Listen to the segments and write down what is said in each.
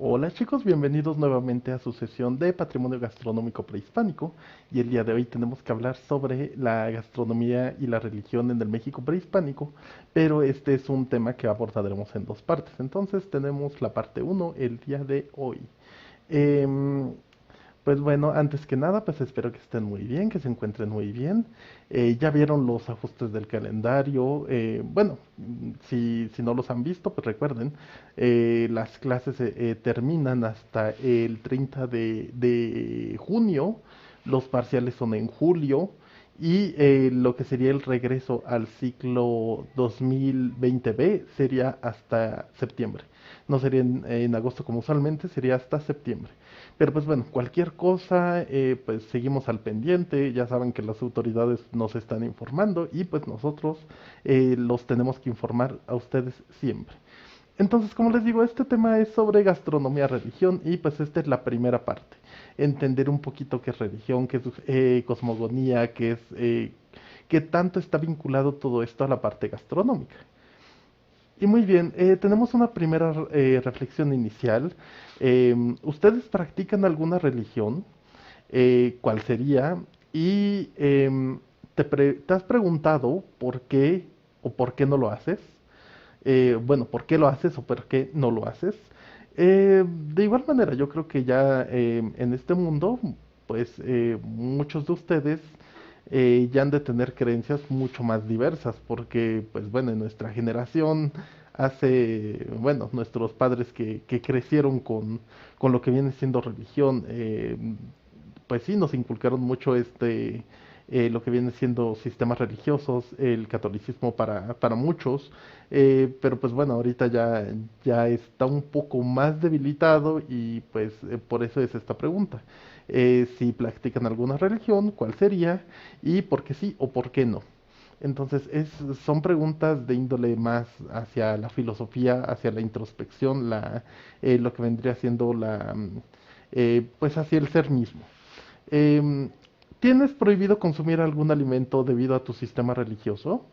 Hola chicos, bienvenidos nuevamente a su sesión de Patrimonio Gastronómico Prehispánico y el día de hoy tenemos que hablar sobre la gastronomía y la religión en el México prehispánico, pero este es un tema que abordaremos en dos partes. Entonces tenemos la parte uno el día de hoy. Em, pues bueno, antes que nada, pues espero que estén muy bien, que se encuentren muy bien. Ya vieron los ajustes del calendario. Bueno, si no los han visto, pues recuerden, las clases terminan hasta el 30 de junio, los parciales son en julio y lo que sería el regreso al ciclo 2020B sería hasta septiembre. No sería en agosto como usualmente, sería hasta septiembre. Pero pues bueno, cualquier cosa, pues seguimos al pendiente, ya saben que las autoridades nos están informando y pues nosotros los tenemos que informar a ustedes siempre. Entonces, como les digo, este tema es sobre gastronomía, religión y pues esta es la primera parte. Entender un poquito qué es religión, qué es cosmogonía, qué tanto está vinculado todo esto a la parte gastronómica. Y muy bien, tenemos una primera reflexión inicial. ¿Ustedes practican alguna religión? ¿Cuál sería? Y te has preguntado por qué o por qué no lo haces. Bueno, ¿por qué lo haces o por qué no lo haces? De igual manera, yo creo que ya en este mundo, pues muchos de ustedes ya han de tener creencias mucho más diversas, porque, pues bueno, en nuestra generación, bueno, nuestros padres que crecieron con lo que viene siendo religión, pues sí, nos inculcaron mucho lo que viene siendo sistemas religiosos, el catolicismo para muchos, pero pues bueno, ahorita ya está un poco más debilitado y pues por eso es esta pregunta. Si practican alguna religión, ¿cuál sería? Y por qué sí o por qué no. Entonces, son preguntas de índole más hacia la filosofía, hacia la introspección, lo que vendría siendo pues hacia el ser mismo. Em, ¿Tienes prohibido consumir algún alimento debido a tu sistema religioso?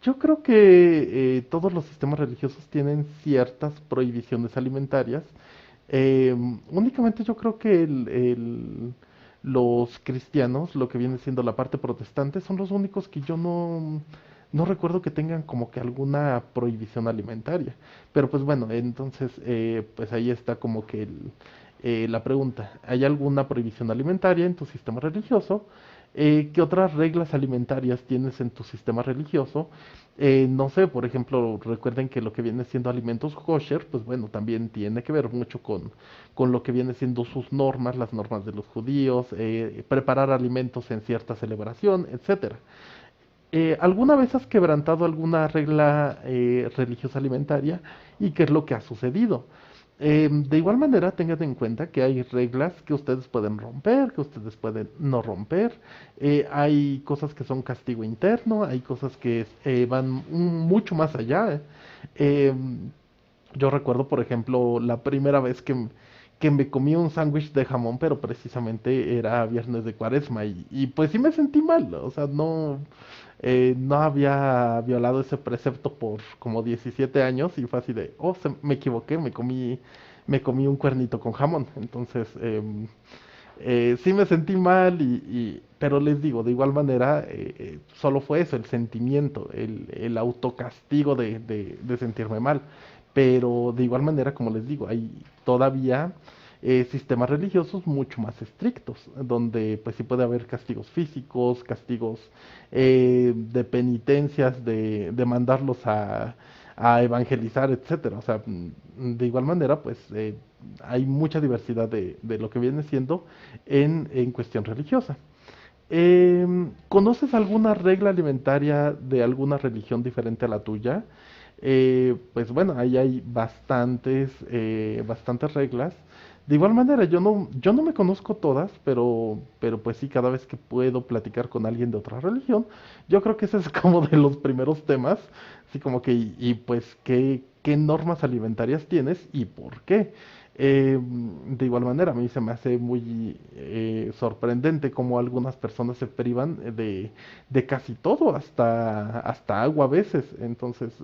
Yo creo que todos los sistemas religiosos tienen ciertas prohibiciones alimentarias. Únicamente yo creo que los cristianos, lo que viene siendo la parte protestante, son los únicos que yo no recuerdo que tengan como que alguna prohibición alimentaria. Pero pues bueno, entonces pues ahí está como que la pregunta, ¿hay alguna prohibición alimentaria en tu sistema religioso? ¿Qué otras reglas alimentarias tienes en tu sistema religioso? No sé, por ejemplo, recuerden que lo que viene siendo alimentos kosher, pues bueno, también tiene que ver mucho con lo que viene siendo sus normas, las normas de los judíos, preparar alimentos en cierta celebración, etcétera. ¿Alguna vez has quebrantado alguna regla religiosa alimentaria y qué es lo que ha sucedido? De igual manera, tengan en cuenta que hay reglas que ustedes pueden romper, que ustedes pueden no romper. Hay cosas que son castigo interno, hay cosas que van mucho más allá. Em, yo recuerdo, por ejemplo, la primera vez que me comí un sándwich de jamón, pero precisamente era viernes de cuaresma y pues sí me sentí mal, o sea, no había violado ese precepto por como 17 años y fue así de, oh, me equivoqué, me comí un cuernito con jamón. Entonces, sí me sentí mal, pero les digo, de igual manera, solo fue eso, el sentimiento, el autocastigo de sentirme mal. Pero de igual manera, como les digo, hay todavía sistemas religiosos mucho más estrictos, donde pues sí puede haber castigos físicos, castigos de penitencias, de mandarlos a evangelizar, etcétera. O sea, de igual manera, pues hay mucha diversidad de lo que viene siendo en cuestión religiosa. ¿Conoces alguna regla alimentaria de alguna religión diferente a la tuya? Pues bueno, ahí hay bastantes reglas. De igual manera, yo no me conozco todas, pero pues sí, cada vez que puedo platicar con alguien de otra religión, yo creo que ese es como de los primeros temas, así como que, pues, ¿qué normas alimentarias tienes y por qué? De igual manera, a mí se me hace muy sorprendente cómo algunas personas se privan de casi todo, hasta agua a veces. Entonces,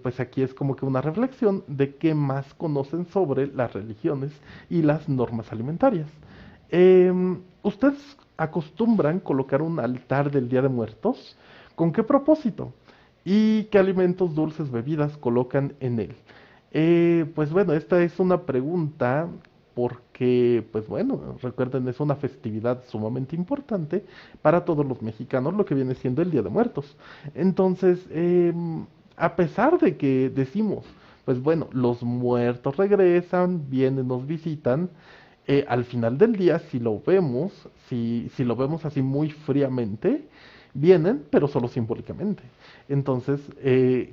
Pues aquí es como que una reflexión de qué más conocen sobre las religiones y las normas alimentarias. ¿Ustedes acostumbran colocar un altar del Día de Muertos? ¿Con qué propósito? ¿Y qué alimentos, dulces, bebidas colocan en él? Pues bueno, esta es una pregunta porque, pues bueno, recuerden, es una festividad sumamente importante para todos los mexicanos, lo que viene siendo el Día de Muertos. Entonces, a pesar de que decimos, pues bueno, los muertos regresan, vienen, nos visitan, al final del día, si lo vemos, si lo vemos así muy fríamente, vienen, pero solo simbólicamente. Entonces,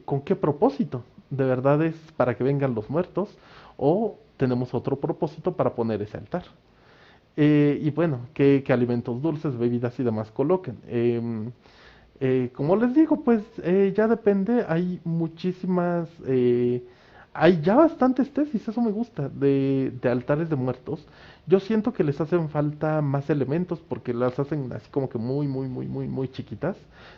¿con qué propósito? ¿De verdad es para que vengan los muertos o tenemos otro propósito para poner ese altar? Y bueno, ¿qué alimentos dulces, bebidas y demás coloquen? Como les digo, pues ya depende, hay muchísimas, hay ya bastantes tesis, eso me gusta, de altares de muertos. Yo siento que les hacen falta más elementos porque las hacen así como que muy, muy, muy, muy, muy chiquitas.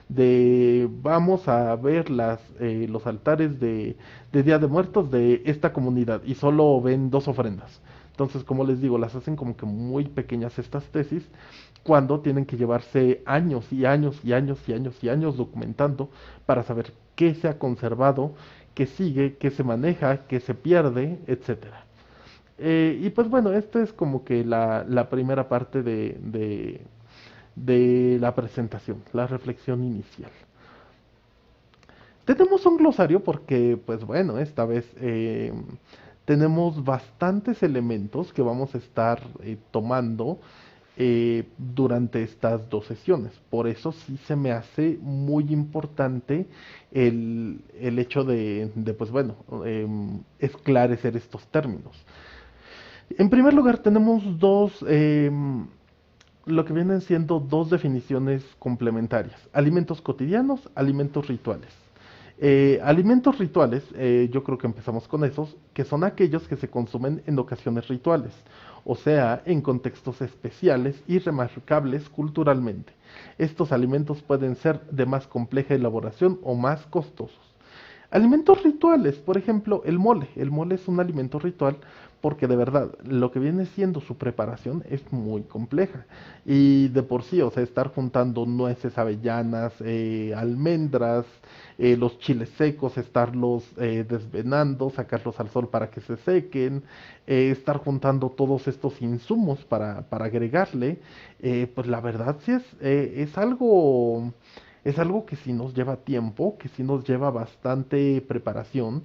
De vamos a ver los altares de Día de Muertos de esta comunidad y solo ven dos ofrendas. Entonces, como les digo, las hacen como que muy pequeñas estas tesis cuando tienen que llevarse años y años y años y años y años documentando para saber qué se ha conservado, qué sigue, qué se maneja, qué se pierde, etcétera. Y pues bueno, esta es como que la primera parte de la presentación, la reflexión inicial. Tenemos un glosario porque, pues bueno, esta vez tenemos bastantes elementos que vamos a estar tomando durante estas dos sesiones. Por eso sí se me hace muy importante el hecho de, pues bueno, esclarecer estos términos. En primer lugar, tenemos lo que vienen siendo dos definiciones complementarias. Alimentos cotidianos, alimentos rituales. Alimentos rituales, yo creo que empezamos con esos, que son aquellos que se consumen en ocasiones rituales, o sea, en contextos especiales y remarcables culturalmente. Estos alimentos pueden ser de más compleja elaboración o más costosos. Alimentos rituales, por ejemplo, el mole. El mole es un alimento ritual porque de verdad lo que viene siendo su preparación es muy compleja. Y de por sí, o sea, estar juntando nueces, avellanas, almendras, los chiles secos, estarlos desvenando, sacarlos al sol para que se sequen, estar juntando todos estos insumos para agregarle, pues la verdad sí es algo que sí nos lleva tiempo, que sí nos lleva bastante preparación.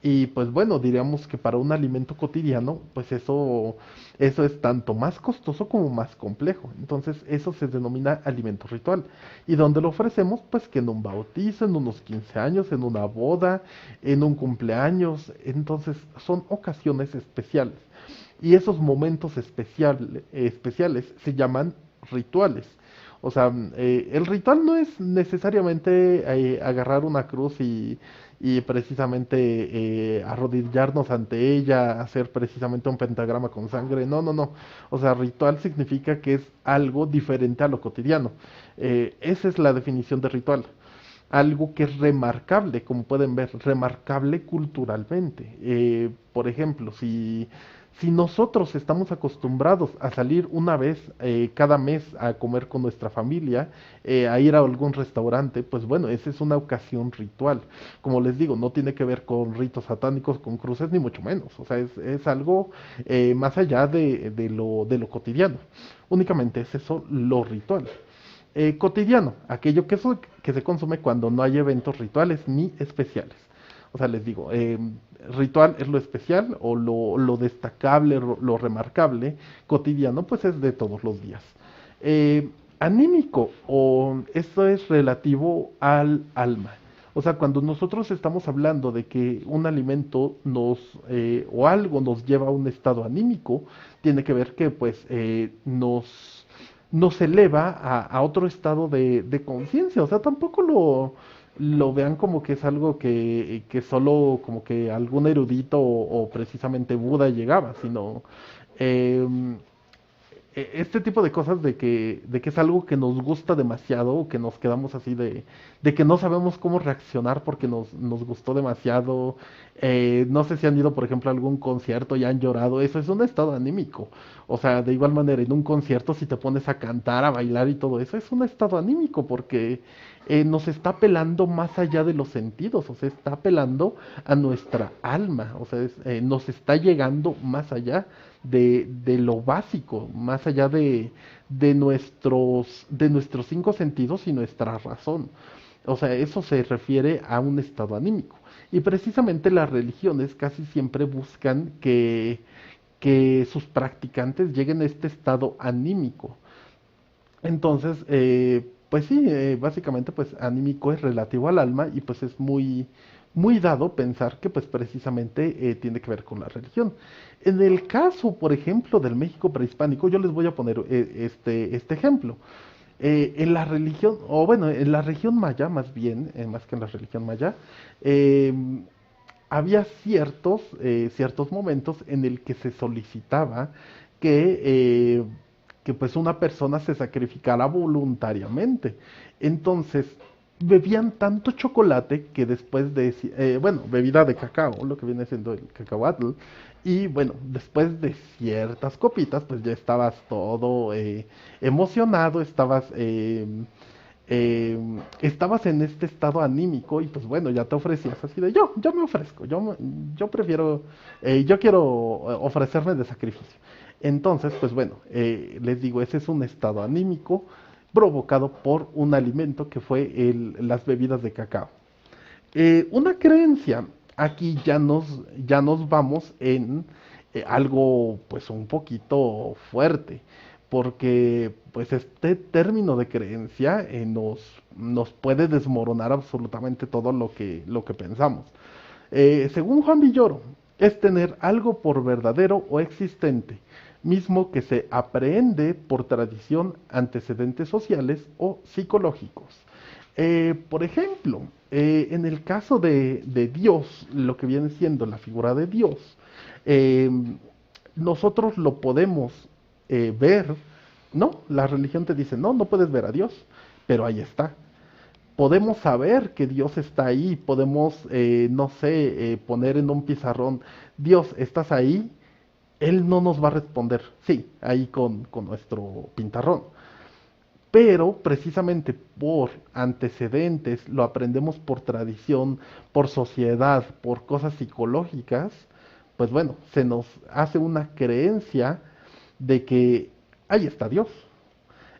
Y pues bueno, diríamos que para un alimento cotidiano, pues eso es tanto más costoso como más complejo. Entonces eso se denomina alimento ritual. ¿Y dónde lo ofrecemos? Pues que en un bautizo, en unos 15 años, en una boda, en un cumpleaños. Entonces son ocasiones especiales. Y esos momentos especiales se llaman rituales. O sea, el ritual no es necesariamente agarrar una cruz y precisamente arrodillarnos ante ella, hacer precisamente un pentagrama con sangre. No, no, no. O sea, ritual significa que es algo diferente a lo cotidiano. Esa es la definición de ritual. Algo que es remarcable, como pueden ver, remarcable culturalmente. Por ejemplo, si nosotros estamos acostumbrados a salir una vez cada mes a comer con nuestra familia, a ir a algún restaurante, pues bueno, esa es una ocasión ritual. Como les digo, no tiene que ver con ritos satánicos, con cruces, ni mucho menos. O sea, es algo más allá de lo cotidiano. Únicamente es eso lo ritual. Cotidiano, aquello que se consume cuando no hay eventos rituales ni especiales. O sea, les digo, ritual es lo especial o lo destacable, lo remarcable. Cotidiano, pues es de todos los días. Anímico, o esto es relativo al alma. O sea, cuando nosotros estamos hablando de que un alimento o algo nos lleva a un estado anímico, tiene que ver que pues nos eleva a otro estado de conciencia. O sea, tampoco lo vean como que es algo que solo como que algún erudito o precisamente Buda llegaba, sino eh, este tipo de cosas de que es algo que nos gusta demasiado, o que nos quedamos así de que no sabemos cómo reaccionar porque nos gustó demasiado. No sé si han ido, por ejemplo, a algún concierto y han llorado, eso es un estado anímico. O sea, de igual manera, en un concierto, si te pones a cantar, a bailar y todo eso, es un estado anímico porque nos está apelando más allá de los sentidos, o sea, está apelando a nuestra alma, o sea, nos está llegando más allá de lo básico, más allá de nuestros cinco sentidos y nuestra razón. O sea, eso se refiere a un estado anímico. Y precisamente las religiones casi siempre buscan que sus practicantes lleguen a este estado anímico. Entonces, pues sí, básicamente pues anímico es relativo al alma y pues es muy dado pensar que pues precisamente tiene que ver con la religión. En el caso, por ejemplo, del México prehispánico, yo les voy a poner este ejemplo. En la religión, o bueno, en la región maya más bien, más que en la religión maya, eh, había ciertos momentos en el que se solicitaba que, que pues una persona se sacrificara voluntariamente. Entonces, bebían tanto chocolate que después de, bueno, bebida de cacao, lo que viene siendo el cacahuatl, y bueno, después de ciertas copitas, pues ya estabas todo emocionado, estabas en este estado anímico y pues bueno, ya te ofrecías así de yo me ofrezco, yo prefiero, yo quiero ofrecerme de sacrificio. Entonces, pues bueno, les digo, ese es un estado anímico provocado por un alimento que fue las bebidas de cacao. Una creencia, aquí ya nos vamos en algo pues un poquito fuerte, porque pues este término de creencia nos puede desmoronar absolutamente todo lo que pensamos. Según Juan Villoro, es tener algo por verdadero o existente, mismo que se aprehende por tradición, antecedentes sociales o psicológicos. Por ejemplo, en el caso de Dios, lo que viene siendo la figura de Dios, eh, nosotros lo podemos ver, ¿no? La religión te dice, no, no puedes ver a Dios, pero ahí está. Podemos saber que Dios está ahí, podemos, no sé, poner en un pizarrón, Dios, ¿estás ahí? Él no nos va a responder, sí, ahí con nuestro pintarrón. Pero precisamente por antecedentes, lo aprendemos por tradición, por sociedad, por cosas psicológicas, pues bueno, se nos hace una creencia de que ahí está Dios.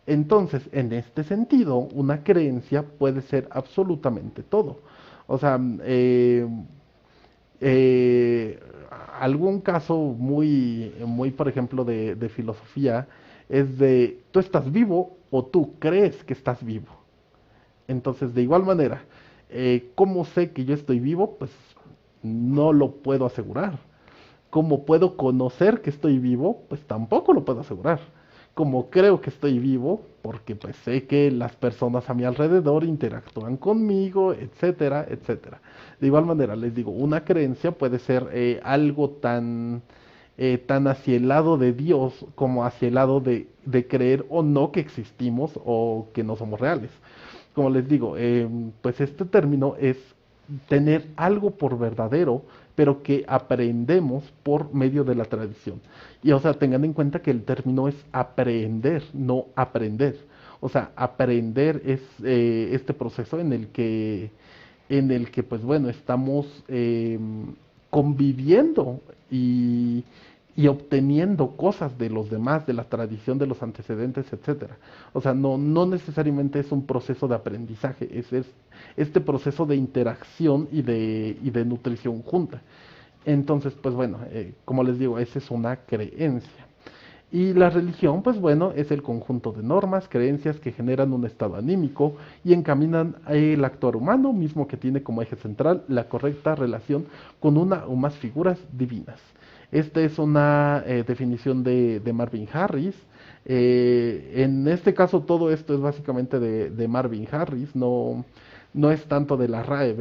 Entonces, en este sentido, una creencia puede ser absolutamente todo. O sea, eh, algún caso muy, por ejemplo, de filosofía es de tú estás vivo o tú crees que estás vivo. Entonces, de igual manera, ¿cómo sé que yo estoy vivo? Pues no lo puedo asegurar. ¿Cómo puedo conocer que estoy vivo? Pues tampoco lo puedo asegurar. Como creo que estoy vivo, porque pues sé que las personas a mi alrededor interactúan conmigo, etcétera, etcétera. De igual manera, les digo, una creencia puede ser algo tan hacia el lado de Dios como hacia el lado de creer o no que existimos o que no somos reales. Como les digo, pues este término es tener algo por verdadero, pero que aprendemos por medio de la tradición. Y o sea, tengan en cuenta que el término es aprender, no aprender. O sea, aprender es este proceso en el que, pues bueno, estamos conviviendo y obteniendo cosas de los demás, de la tradición, de los antecedentes, etcétera. O sea, no necesariamente es un proceso de aprendizaje, es este proceso de interacción y de nutrición junta. Entonces, pues bueno, como les digo, esa es una creencia. Y la religión, pues bueno, es el conjunto de normas, creencias que generan un estado anímico y encaminan el actuar humano, mismo que tiene como eje central la correcta relación con una o más figuras divinas. Esta es una definición de Marvin Harris. En este caso, todo esto es básicamente de Marvin Harris, no es tanto de la RAE.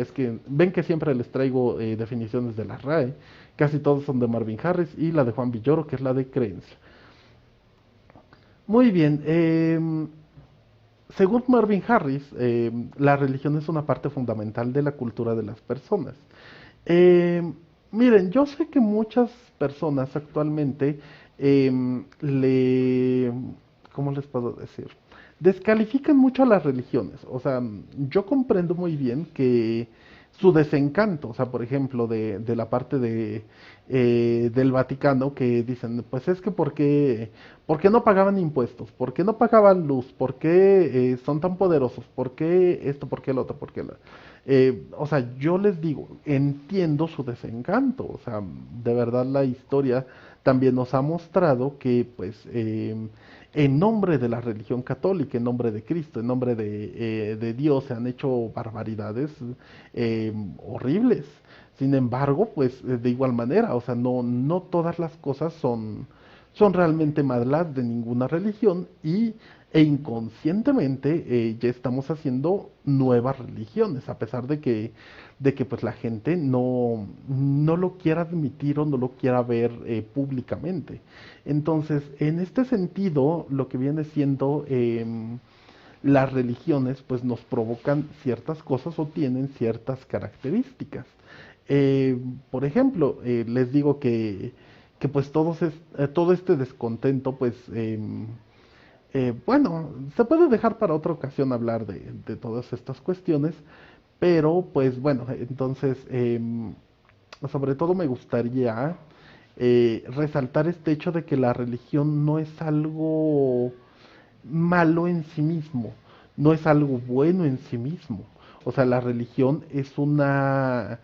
Ven que siempre les traigo definiciones de la RAE. Casi todos son de Marvin Harris y la de Juan Villoro, que es la de creencia. Muy bien. Según Marvin Harris, la religión es una parte fundamental de la cultura de las personas. Eh, Miren, yo sé que muchas personas actualmente le, ¿cómo les puedo decir? Descalifican mucho a las religiones. O sea, yo comprendo muy bien que su desencanto, o sea, por ejemplo, de la parte del Vaticano, que dicen, pues es que ¿por qué no pagaban impuestos? ¿Por qué no pagaban luz? ¿Por qué son tan poderosos? ¿Por qué esto? ¿Por qué el otro? ¿Por qué la... O sea, yo les digo, entiendo su desencanto, o sea, de verdad la historia también nos ha mostrado que, pues, en nombre de la religión católica, en nombre de Cristo, en nombre de Dios, se han hecho barbaridades horribles. Sin embargo, pues, de igual manera, o sea, no todas las cosas son realmente malas de ninguna religión e inconscientemente ya estamos haciendo nuevas religiones, a pesar de que pues la gente no lo quiera admitir o no lo quiera ver públicamente. Entonces, en este sentido, lo que viene siendo las religiones, pues nos provocan ciertas cosas o tienen ciertas características. Eh, por ejemplo, les digo que pues todo este descontento, pues bueno, se puede dejar para otra ocasión hablar de todas estas cuestiones, pero pues bueno, entonces sobre todo me gustaría resaltar este hecho de que la religión no es algo malo en sí mismo, no es algo bueno en sí mismo. O sea, la religión es una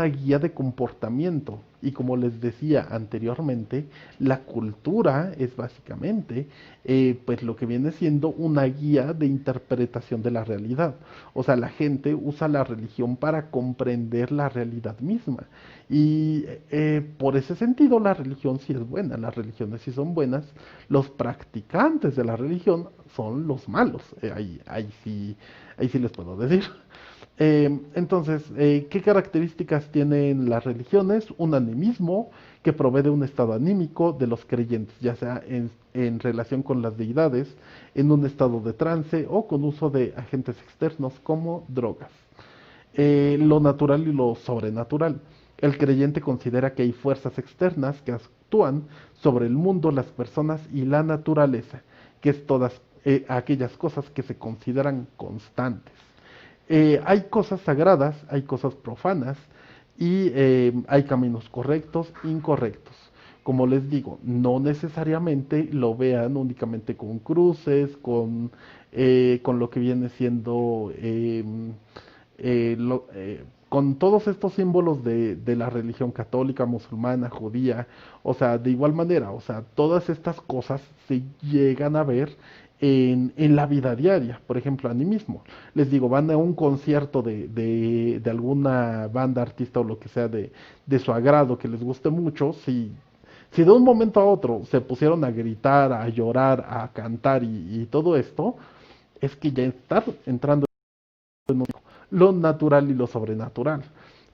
guía de comportamiento. Y como les decía anteriormente, la cultura es básicamente pues lo que viene siendo una guía de interpretación de la realidad. O sea, la gente usa la religión para comprender la realidad misma. Y por ese sentido la religión sí es buena, las religiones sí son buenas, los practicantes de la religión son los malos, ahí sí les puedo decir. Entonces, ¿qué características tienen las religiones? Un animismo que provee de un estado anímico de los creyentes, ya sea en relación con las deidades, en un estado de trance o con uso de agentes externos como drogas. Lo natural y lo sobrenatural. El creyente considera que hay fuerzas externas que actúan sobre el mundo, las personas y la naturaleza, que es todas aquellas cosas que se consideran constantes. Hay cosas sagradas, hay cosas profanas y hay caminos correctos, incorrectos. Como les digo, no necesariamente lo vean únicamente con cruces, con lo que viene siendo con todos estos símbolos de la religión católica, musulmana, judía, o sea, de igual manera, o sea, todas estas cosas se llegan a ver en la vida diaria, por ejemplo, animismo. Les digo, van a un concierto de alguna banda, artista o lo que sea de su agrado que les guste mucho, si de un momento a otro se pusieron a gritar, a llorar, a cantar y todo esto, es que ya están entrando lo natural y lo sobrenatural.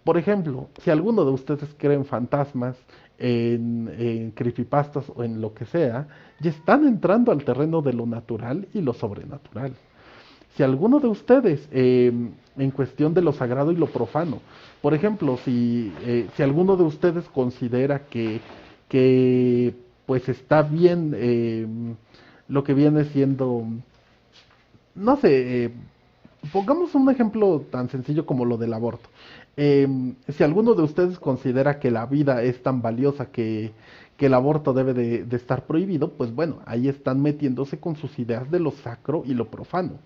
Por ejemplo, si alguno de ustedes cree en fantasmas, en creepypastas o en lo que sea, ya están entrando al terreno de lo natural y lo sobrenatural. Si alguno de ustedes, en cuestión de lo sagrado y lo profano, por ejemplo, si alguno de ustedes considera que pues está bien lo que viene siendo, no sé, pongamos un ejemplo tan sencillo como lo del aborto. Si alguno de ustedes considera que la vida es tan valiosa que el aborto debe de estar prohibido, pues bueno, ahí están metiéndose con sus ideas de lo sacro y lo profano.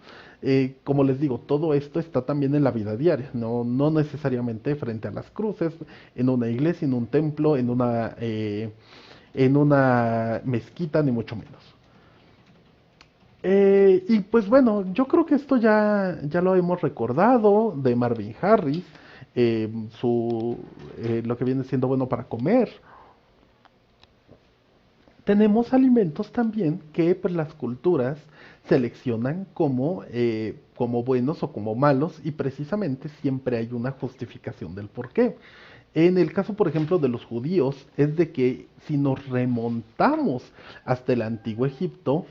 Como les digo, todo esto está también en la vida diaria, no necesariamente frente a las cruces, en una iglesia, en un templo, en una mezquita, ni mucho menos. Y pues bueno, yo creo que esto ya lo hemos recordado de Marvin Harris, eh, lo que viene siendo bueno para comer. Tenemos alimentos también que pues, las culturas seleccionan como buenos o como malos y precisamente siempre hay una justificación del por qué. En el caso, por ejemplo, de los judíos, es de que si nos remontamos hasta el antiguo Egipto,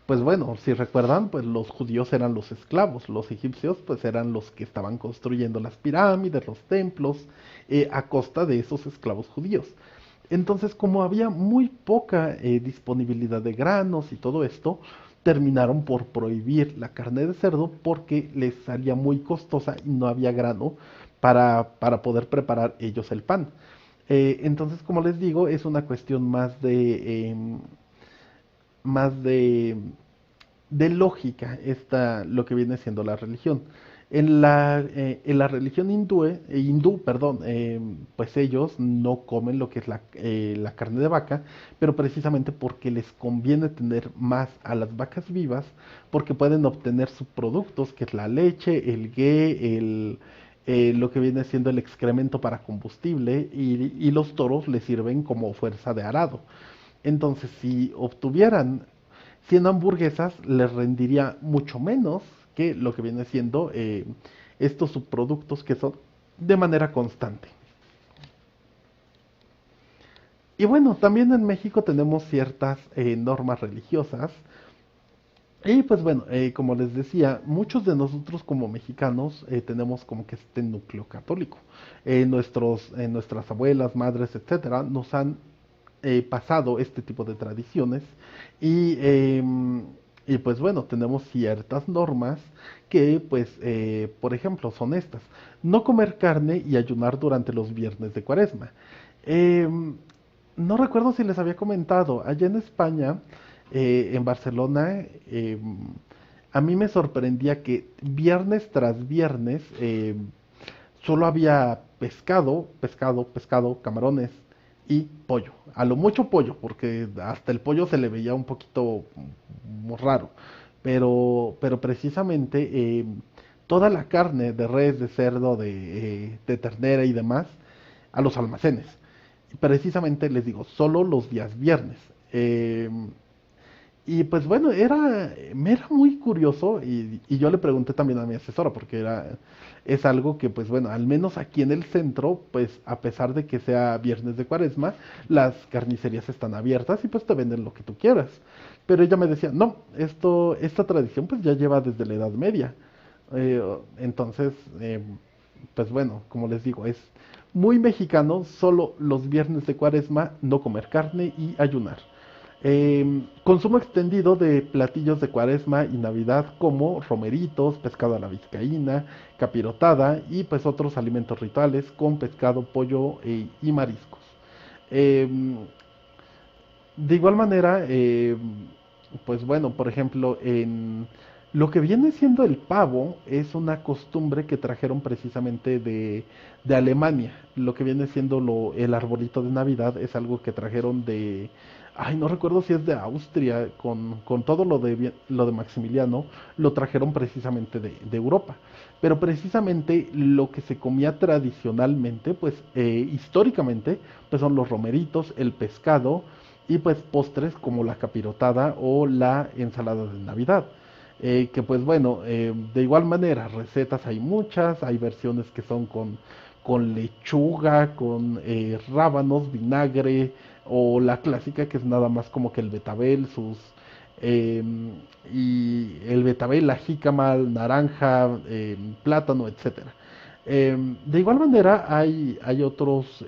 pues bueno, si recuerdan, pues los judíos eran los esclavos, los egipcios pues eran los que estaban construyendo las pirámides, los templos, a costa de esos esclavos judíos. Entonces, como había muy poca disponibilidad de granos y todo esto, terminaron por prohibir la carne de cerdo porque les salía muy costosa y no había grano para poder preparar ellos el pan. Entonces, como les digo, es una cuestión más de lógica lo que viene siendo la religión. En la religión hindú, perdón, pues ellos no comen lo que es la carne de vaca, pero precisamente porque les conviene tener más a las vacas vivas, porque pueden obtener subproductos, que es la leche, el ghee, lo que viene siendo el excremento para combustible, y los toros les sirven como fuerza de arado. Entonces, si obtuvieran 100 hamburguesas, les rendiría mucho menos que lo que viene siendo estos subproductos que son de manera constante. Y bueno, también en México tenemos ciertas normas religiosas. Y pues bueno, como les decía, muchos de nosotros como mexicanos tenemos como que este núcleo católico. Nuestras abuelas, madres, etcétera, nos han pasado este tipo de tradiciones y, y pues bueno, tenemos ciertas normas que pues, por ejemplo, son estas. No comer carne y ayunar durante los viernes de Cuaresma. Em, no recuerdo si les había comentado, allá en España, en Barcelona, a mí me sorprendía que viernes tras viernes solo había pescado, pescado, pescado, camarones y pollo. A lo mucho pollo, porque hasta el pollo se le veía un poquito muy raro. Pero precisamente toda la carne de res, de cerdo, de ternera y demás a los almacenes. Y precisamente les digo, solo los días viernes. Y pues bueno, me era muy curioso y yo le pregunté también a mi asesora porque es algo que pues bueno, al menos aquí en el centro, pues a pesar de que sea viernes de Cuaresma, las carnicerías están abiertas y pues te venden lo que tú quieras. Pero ella me decía, no, esta tradición pues ya lleva desde la Edad Media. Eh, entonces, pues bueno, como les digo, es muy mexicano, solo los viernes de Cuaresma no comer carne y ayunar. Consumo extendido de platillos de Cuaresma y Navidad como romeritos, pescado a la vizcaína, capirotada y pues otros alimentos rituales con pescado, pollo y mariscos. Em, de igual manera, pues bueno, por ejemplo, en lo que viene siendo el pavo es una costumbre que trajeron precisamente de Alemania. Lo que viene siendo el arbolito de Navidad es algo que trajeron ay, no recuerdo si es de Austria, con todo lo de Maximiliano, lo trajeron precisamente de Europa. Pero precisamente lo que se comía tradicionalmente, pues históricamente, pues son los romeritos, el pescado, y pues postres como la capirotada o la ensalada de Navidad. Que pues bueno, de igual manera, recetas hay muchas, hay versiones que son con lechuga, con rábanos, vinagre, o la clásica que es nada más como que el betabel, eh, y el betabel, la jícama, naranja, plátano, etcétera. De igual manera hay otros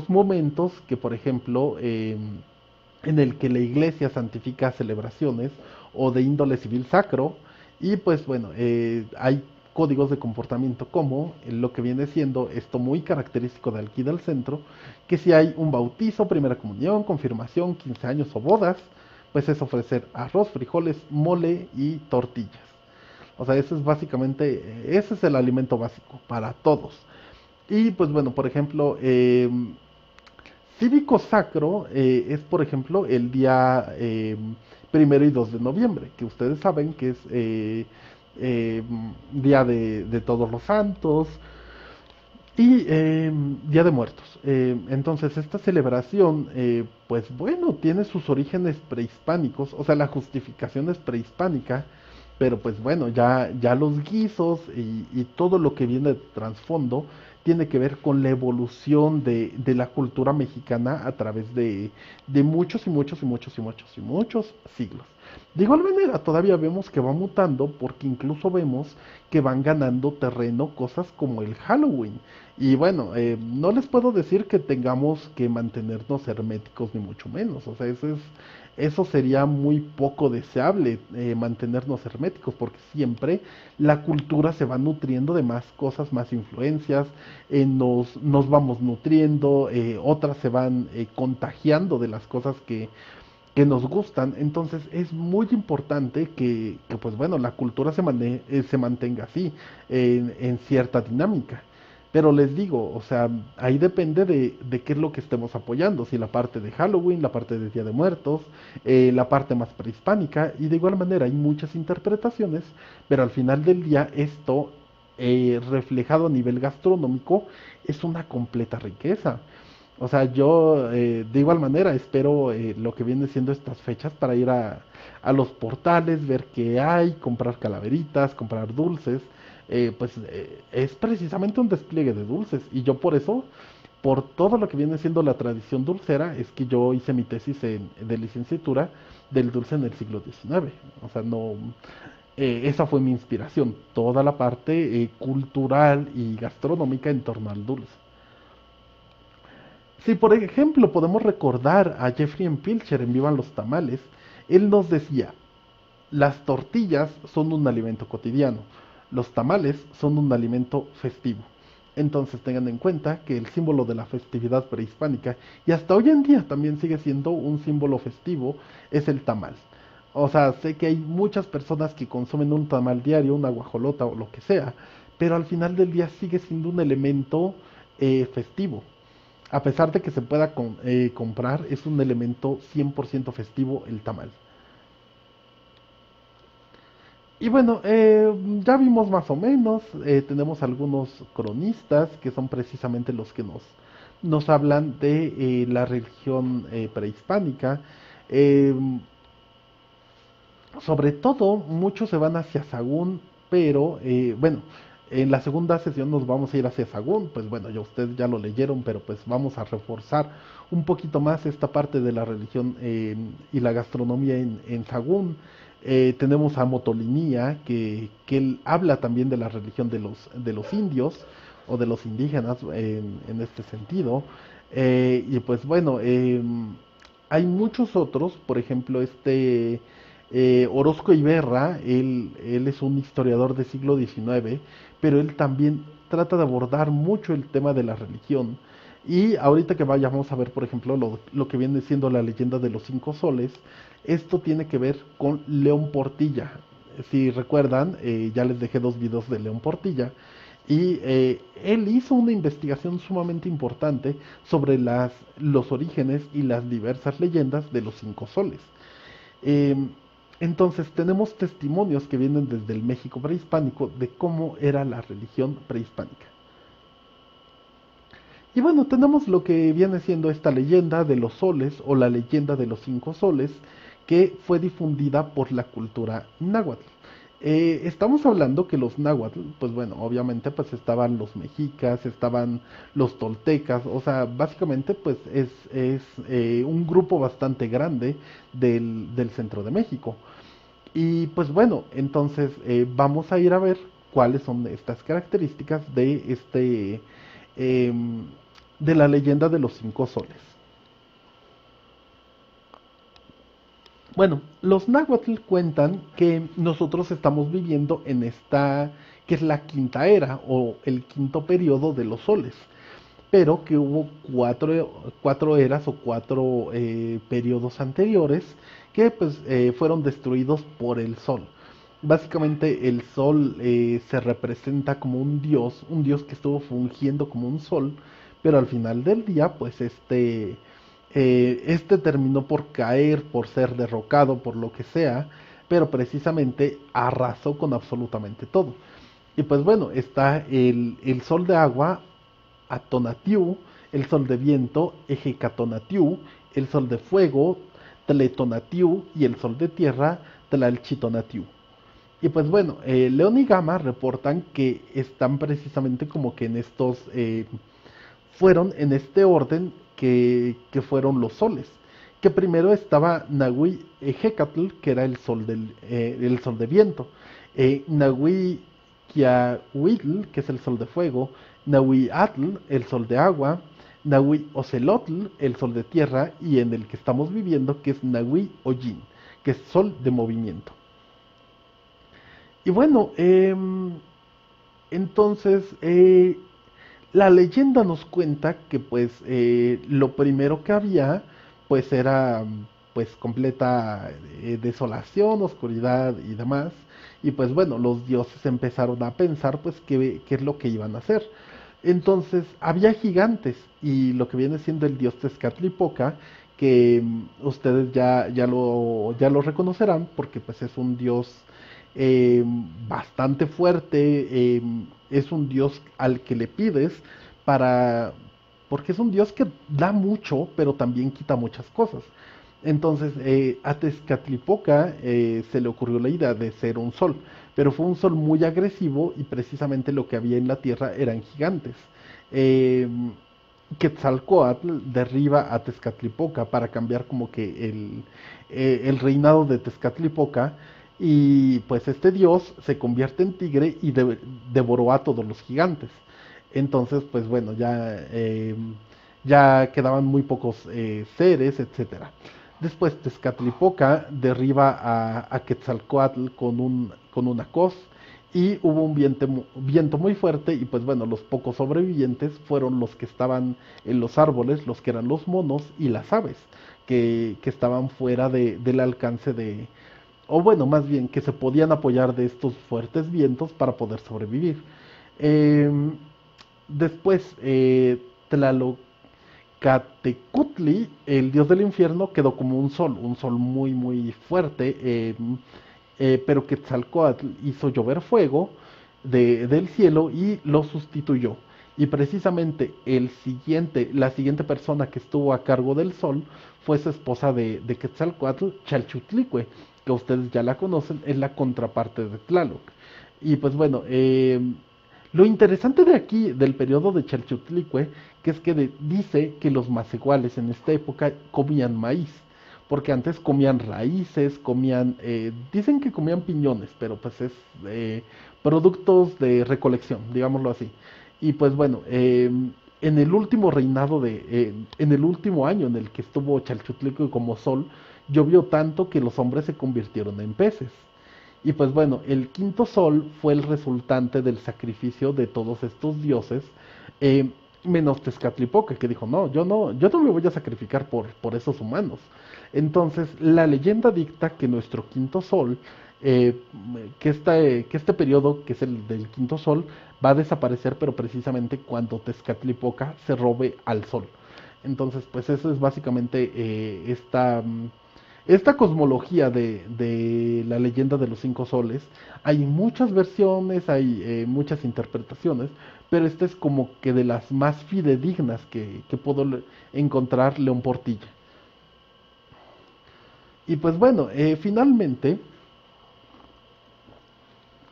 momentos que, por ejemplo, en el que la iglesia santifica celebraciones o de índole civil sacro, y pues bueno, hay códigos de comportamiento como lo que viene siendo esto muy característico de aquí del centro, que si hay un bautizo, primera comunión, confirmación, 15 años o bodas, pues es ofrecer arroz, frijoles, mole y tortillas. O sea, ese es básicamente, ese es el alimento básico para todos. Y pues bueno, por ejemplo, cívico sacro es, por ejemplo, el día 1 y 2 de noviembre, que ustedes saben que es eh, Día de Todos los Santos y Día de Muertos. Entonces, esta celebración, pues bueno, tiene sus orígenes prehispánicos, o sea, la justificación es prehispánica, pero pues bueno, ya los guisos y todo lo que viene de trasfondo tiene que ver con la evolución de la cultura mexicana a través de muchos y muchos y muchos y muchos y muchos siglos. De igual manera, todavía vemos que va mutando porque incluso vemos que van ganando terreno cosas como el Halloween. Y bueno, no les puedo decir que tengamos que mantenernos herméticos ni mucho menos. O sea, eso sería muy poco deseable, mantenernos herméticos, porque siempre la cultura se va nutriendo de más cosas, más influencias, nos vamos nutriendo, otras se van contagiando de las cosas que nos gustan. Entonces es muy importante pues bueno, la cultura se mantenga así, en cierta dinámica. Pero les digo, o sea, ahí depende de qué es lo que estemos apoyando, si la parte de Halloween, la parte de Día de Muertos, la parte más prehispánica, y de igual manera hay muchas interpretaciones, pero al final del día esto, reflejado a nivel gastronómico, es una completa riqueza. O sea, yo de igual manera espero lo que viene siendo estas fechas para ir a los portales, ver qué hay, comprar calaveritas, comprar dulces. Es precisamente un despliegue de dulces. Y yo por eso, por todo lo que viene siendo la tradición dulcera, es que yo hice mi tesis de licenciatura del dulce en el siglo XIX. O sea, no, esa fue mi inspiración, toda la parte cultural y gastronómica en torno al dulce. Si por ejemplo podemos recordar a Jeffrey M. Pilcher en Vivan los Tamales, él nos decía, las tortillas son un alimento cotidiano, los tamales son un alimento festivo. Entonces tengan en cuenta que el símbolo de la festividad prehispánica, y hasta hoy en día también sigue siendo un símbolo festivo, es el tamal. O sea, sé que hay muchas personas que consumen un tamal diario, una guajolota o lo que sea, pero al final del día sigue siendo un elemento festivo. A pesar de que se pueda comprar, es un elemento 100% festivo el tamal. Y bueno, ya vimos más o menos, tenemos algunos cronistas que son precisamente los que nos hablan de la religión prehispánica. Eh, Sobre todo, muchos se van hacia Sagún, pero bueno, en la segunda sesión nos vamos a ir hacia Sagún, pues bueno, ya ustedes ya lo leyeron, pero pues vamos a reforzar un poquito más esta parte de la religión y la gastronomía en Sagún. Tenemos a Motolinía, que él habla también de la religión de los indios o de los indígenas en este sentido. Y pues bueno, hay muchos otros, por ejemplo, Orozco Iberra, él es un historiador del siglo XIX, pero él también trata de abordar mucho el tema de la religión. Y ahorita que vayamos a ver, por ejemplo, lo que viene siendo la leyenda de los cinco soles, esto tiene que ver con León Portilla. Si recuerdan, ya les dejé dos videos de León Portilla. Y él hizo una investigación sumamente importante sobre los orígenes y las diversas leyendas de los cinco soles. Em, entonces tenemos testimonios que vienen desde el México prehispánico de cómo era la religión prehispánica. Y bueno, tenemos lo que viene siendo esta leyenda de los soles o la leyenda de los cinco soles que fue difundida por la cultura náhuatl. Estamos hablando que los náhuatl, pues bueno, obviamente pues estaban los mexicas, estaban los toltecas, o sea, básicamente pues es un grupo bastante grande del centro de México. Y pues bueno, entonces vamos a ir a ver cuáles son estas características em, de la leyenda de los cinco soles. Bueno, los náhuatl cuentan que nosotros estamos viviendo en esta, que es la quinta era o el quinto periodo de los soles, pero que hubo cuatro eras o cuatro periodos anteriores que pues fueron destruidos por el sol. Básicamente el sol se representa como un dios que estuvo fungiendo como un sol, pero al final del día pues este terminó por caer, por ser derrocado, por lo que sea, pero precisamente arrasó con absolutamente todo. Y pues bueno, está el sol de agua, Atonatiu, el sol de viento, Ejecatonatiu, el sol de fuego, Tletonatiu y el sol de tierra, Tlalchitonatiu. Y pues bueno, León y Gama reportan que están precisamente como que en estos, fueron en este orden que fueron los soles. Que primero estaba Nahui Hecatl, que era el sol de viento. Nahui Kiahuitl, que es el sol de fuego. Nahui Atl, el sol de agua. Nahui Ocelotl, el sol de tierra. Y en el que estamos viviendo, que es Nahui Oyin, que es sol de movimiento. Y bueno, entonces la leyenda nos cuenta que pues lo primero que había pues era pues completa desolación, oscuridad y demás. Y pues bueno, los dioses empezaron a pensar pues qué es lo que iban a hacer. Entonces había gigantes y lo que viene siendo el dios Tezcatlipoca, que ustedes ya lo reconocerán porque pues es un dios eh, bastante fuerte, es un dios al que le pides para, porque es un dios que da mucho, pero también quita muchas cosas. Entonces, a Tezcatlipoca se le ocurrió la idea de ser un sol, pero fue un sol muy agresivo y precisamente lo que había en la tierra eran gigantes. Eh, Quetzalcóatl derriba a Tezcatlipoca para cambiar como que el reinado de Tezcatlipoca y pues este dios se convierte en tigre y devoró a todos los gigantes. Entonces pues bueno, ya quedaban muy pocos seres, etcétera. Después Tezcatlipoca derriba a Quetzalcóatl con una coz y hubo un viento muy fuerte y pues bueno, los pocos sobrevivientes fueron los que estaban en los árboles, los que eran los monos y las aves, que estaban fuera del alcance o bueno, más bien que se podían apoyar de estos fuertes vientos para poder sobrevivir. Eh, Después, Tlaloc el dios del infierno, quedó como un sol muy, muy fuerte, pero Quetzalcóatl hizo llover fuego del cielo y lo sustituyó. Y precisamente la siguiente persona que estuvo a cargo del sol fue su esposa de Quetzalcóatl, Chalchutlicue, que ustedes ya la conocen, es la contraparte de Tlaloc. Y pues bueno, lo interesante de aquí, del periodo de Chalchutlicue, que es que dice que los macehuales en esta época comían maíz, porque antes comían raíces, dicen que comían piñones, pero pues es productos de recolección, digámoslo así. Y pues bueno, en el último en el último año en el que estuvo Chalchutlicue como sol, llovió tanto que los hombres se convirtieron en peces. Y pues bueno, el quinto sol fue el resultante del sacrificio de todos estos dioses, eh, menos Tezcatlipoca, que dijo, no, yo no me voy a sacrificar por esos humanos. Entonces, la leyenda dicta que nuestro quinto sol, eh, que este periodo, que es el del quinto sol, va a desaparecer, pero precisamente cuando Tezcatlipoca se robe al sol. Entonces, pues eso es básicamente esta cosmología de la leyenda de los cinco soles. Hay muchas versiones, hay muchas interpretaciones, pero esta es como que de las más fidedignas que puedo encontrar León Portilla. Y pues bueno, finalmente,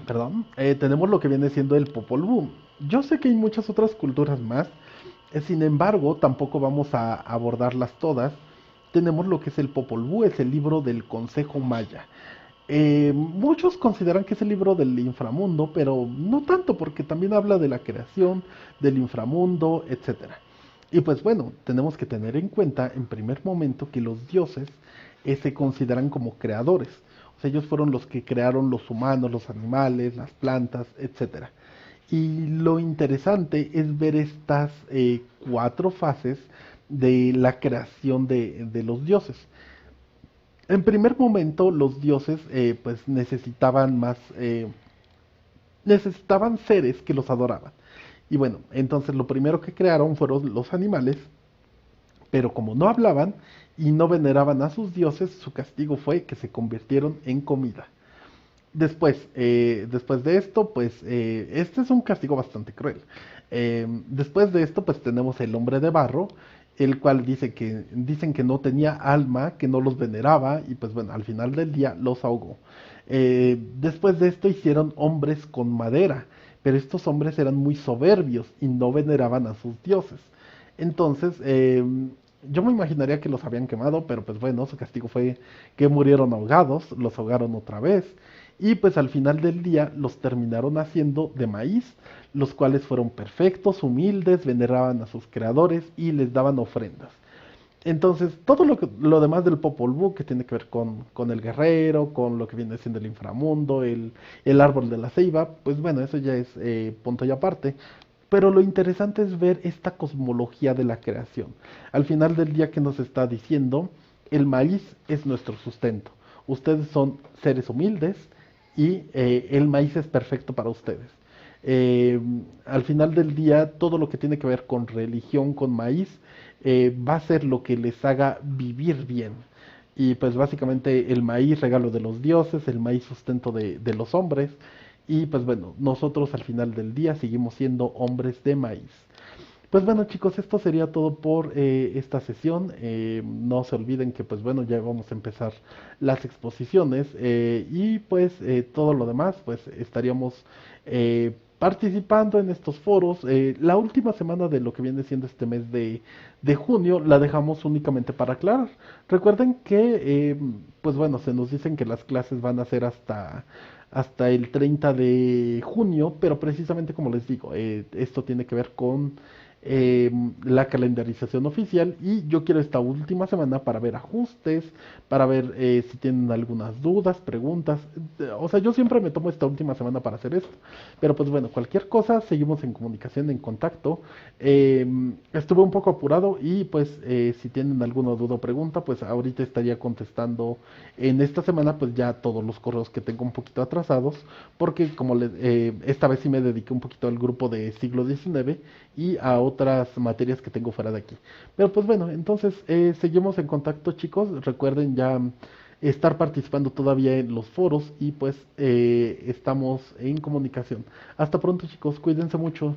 perdón, tenemos lo que viene siendo el Popol Vuh. Yo sé que hay muchas otras culturas más, sin embargo, tampoco vamos a abordarlas todas. Tenemos lo que es el Popol Vuh, es el libro del Consejo Maya. Muchos consideran que es el libro del inframundo, pero no tanto, porque también habla de la creación, del inframundo, etcétera. Y pues bueno, tenemos que tener en cuenta en primer momento que los dioses se consideran como creadores. O sea, ellos fueron los que crearon los humanos, los animales, las plantas, etcétera. Y lo interesante es ver estas cuatro fases de la creación de los dioses. En primer momento, los dioses pues necesitaban seres que los adoraban. Y bueno, entonces lo primero que crearon fueron los animales, pero como no hablaban y no veneraban a sus dioses, su castigo fue que se convirtieron en comida. Después de esto, pues este es un castigo bastante cruel. Después de esto, pues tenemos el hombre de barro, el cual dicen que no tenía alma, que no los veneraba y pues bueno, al final del día los ahogó. Después de esto hicieron hombres con madera, pero estos hombres eran muy soberbios y no veneraban a sus dioses. Entonces, yo me imaginaría que los habían quemado, pero pues bueno, su castigo fue que murieron ahogados, los ahogaron otra vez, y pues al final del día los terminaron haciendo de maíz, los cuales fueron perfectos, humildes, veneraban a sus creadores y les daban ofrendas. Entonces, todo lo demás del Popol Vuh que tiene que ver con el guerrero, con lo que viene siendo el inframundo, el árbol de la ceiba, pues bueno, eso ya es punto y aparte. Pero lo interesante es ver esta cosmología de la creación. Al final del día que nos está diciendo, el maíz es nuestro sustento. Ustedes son seres humildes y el maíz es perfecto para ustedes. Eh, Al final del día, todo lo que tiene que ver con religión, con maíz, va a ser lo que les haga vivir bien. Y pues básicamente el maíz regalo de los dioses, el maíz sustento de los hombres. Y pues bueno, nosotros al final del día seguimos siendo hombres de maíz. Pues bueno chicos, esto sería todo por esta sesión. No se olviden que pues bueno, ya vamos a empezar las exposiciones y pues todo lo demás pues estaríamos participando en estos foros. La última semana de lo que viene siendo este mes de junio la dejamos únicamente para aclarar. Recuerden que pues bueno, se nos dicen que las clases van a ser hasta el 30 de junio, pero precisamente como les digo, esto tiene que ver con la calendarización oficial y yo quiero esta última semana para ver ajustes, para ver si tienen algunas dudas, preguntas. O sea, yo siempre me tomo esta última semana para hacer esto, pero pues bueno, cualquier cosa, seguimos en comunicación, en contacto. Estuve un poco apurado y pues si tienen alguna duda o pregunta, pues ahorita estaría contestando en esta semana pues ya todos los correos que tengo un poquito atrasados, porque como esta vez sí me dediqué un poquito al grupo de siglo XIX y a otras materias que tengo fuera de aquí. Pero pues bueno, entonces seguimos en contacto chicos, recuerden ya estar participando todavía en los foros y pues estamos en comunicación. Hasta pronto chicos, cuídense mucho.